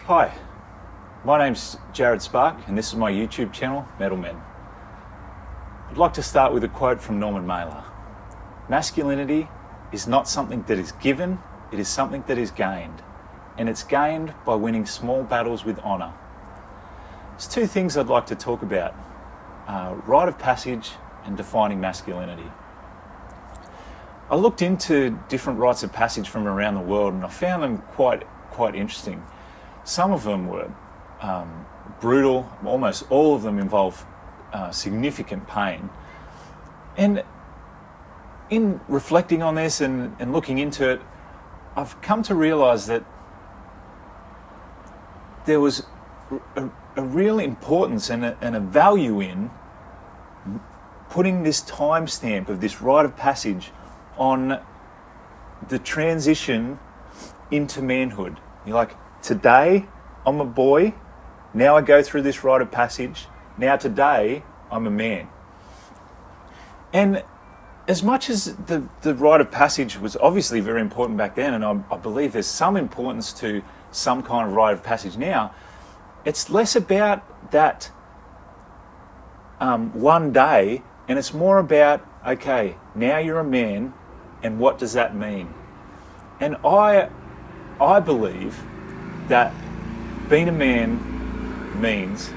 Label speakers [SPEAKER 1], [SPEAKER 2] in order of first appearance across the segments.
[SPEAKER 1] Hi, my name's Jared Spark and this is my YouTube channel, Mettle Men. I'd like to start with a quote from Norman Mailer. Masculinity is not something that is given, it is something that is gained. And it's gained by winning small battles with honour. There's two things I'd like to talk about. Rite of passage and defining masculinity. I looked into different rites of passage from around the world and I found them quite interesting. Some of them were brutal, almost all of them involve significant pain. And in reflecting on this and looking into it, I've come to realise that there was a real importance and a value in putting this timestamp of this rite of passage on the transition into manhood. You're like, today I'm a boy, now I go through this rite of passage, now today I'm a man. And as much as the rite of passage was obviously very important back then, and I believe there's some importance to some kind of rite of passage now, it's less about that one day, and it's more about, okay, now you're a man, and what does that mean? And I believe that being a man means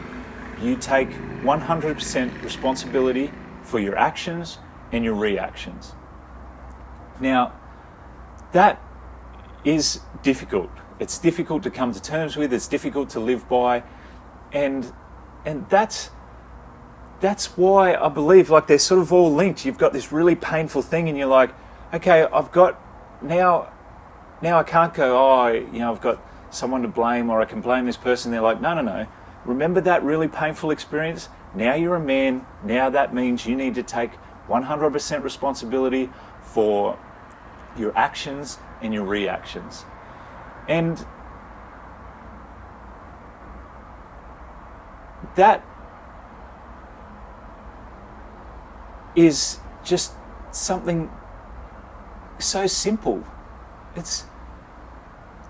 [SPEAKER 1] you take 100% responsibility for your actions and your reactions. Now, that is difficult. It's difficult to come to terms with, it's difficult to live by, and that's why I believe like they're sort of all linked. You've got this really painful thing and you're like, okay, I've got now I can't go, I've got someone to blame or I can blame this person. They're like, no. Remember that really painful experience? Now you're a man. Now that means you need to take 100% responsibility for your actions and your reactions. And that is just something so simple.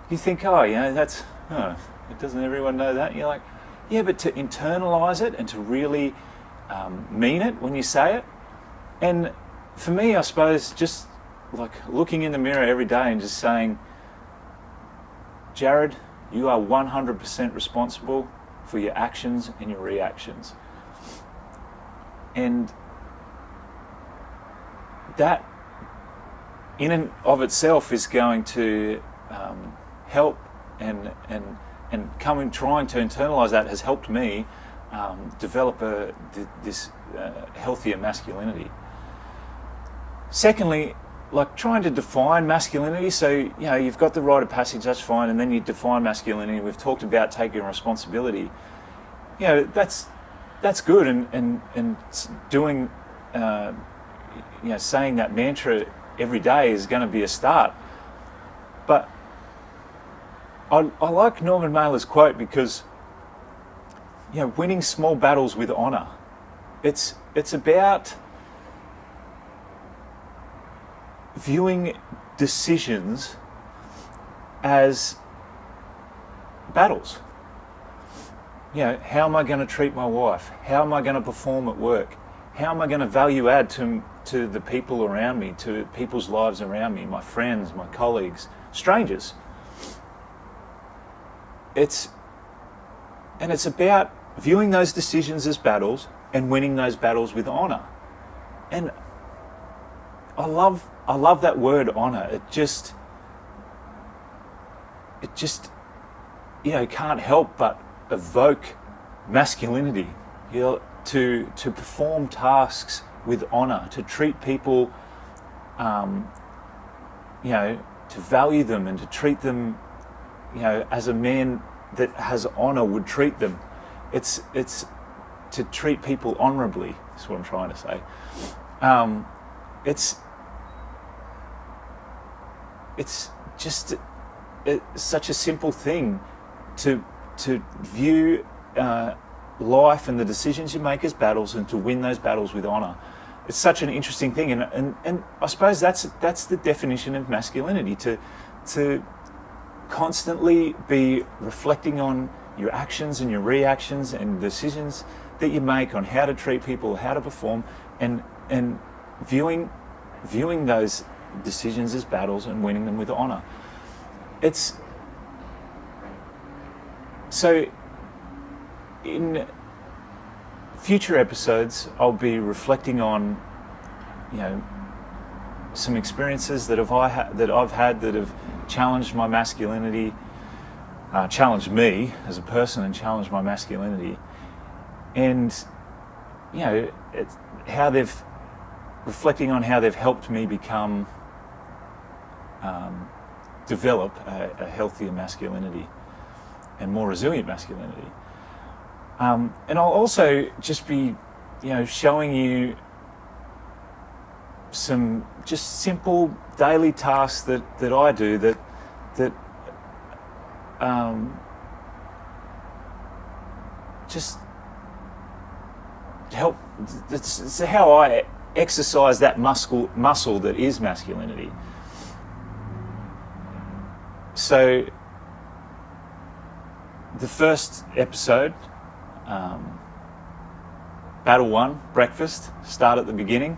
[SPEAKER 1] You think, doesn't everyone know that? And you're like, yeah, but to internalize it and to really mean it when you say it. And for me, I suppose, just like looking in the mirror every day and just saying, Jared, you are 100% responsible for your actions and your reactions. And that in and of itself is going to help and trying to internalize that has helped me develop this healthier masculinity. Secondly, like trying to define masculinity. So, you've got the rite of passage, that's fine, and then you define masculinity. We've talked about taking responsibility. That's good, and doing, saying that mantra every day is going to be a start. But I like Norman Mailer's quote because, winning small battles with honour. It's about viewing decisions as battles. How am I going to treat my wife? How am I going to perform at work? How am I going to value add to the people around me, to people's lives around me, my friends, my colleagues, strangers? It's about viewing those decisions as battles and winning those battles with honour. And I love that word honour. It just can't help but evoke masculinity. To perform tasks with honour, to treat people, to value them and to treat them, as a man that has honour would treat them. It's to treat people honourably, is what I'm trying to say. It's just such a simple thing to view life and the decisions you make as battles and to win those battles with honour. It's such an interesting thing, and I suppose that's the definition of masculinity, to constantly be reflecting on your actions and your reactions and decisions that you make on how to treat people, how to perform, and viewing those decisions as battles and winning them with honor. It's so in future episodes I'll be reflecting on, some experiences that I've had that have challenged my masculinity, challenged me as a person and challenged my masculinity, and it's how they've reflecting on how they've helped me become develop a healthier masculinity and more resilient masculinity. And I'll also just be, showing you some just simple daily tasks that I do that just help. It's how I exercise that muscle that is masculinity. So the first episode, Battle 1, breakfast, start at the beginning.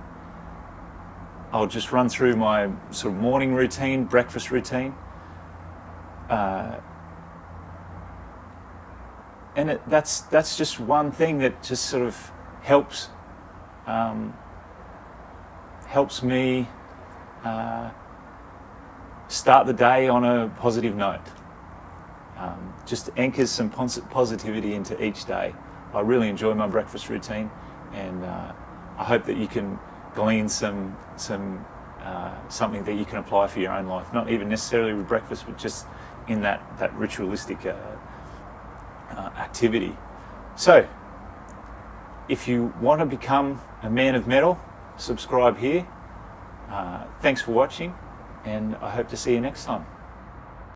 [SPEAKER 1] I'll just run through my sort of morning routine, breakfast routine. And that's just one thing that just sort of helps me start the day on a positive note. Just anchors some positivity into each day. I really enjoy my breakfast routine, and I hope that you can glean something that you can apply for your own life. Not even necessarily with breakfast, but just in that ritualistic activity. So, if you want to become a man of metal, subscribe here. Thanks for watching, and I hope to see you next time.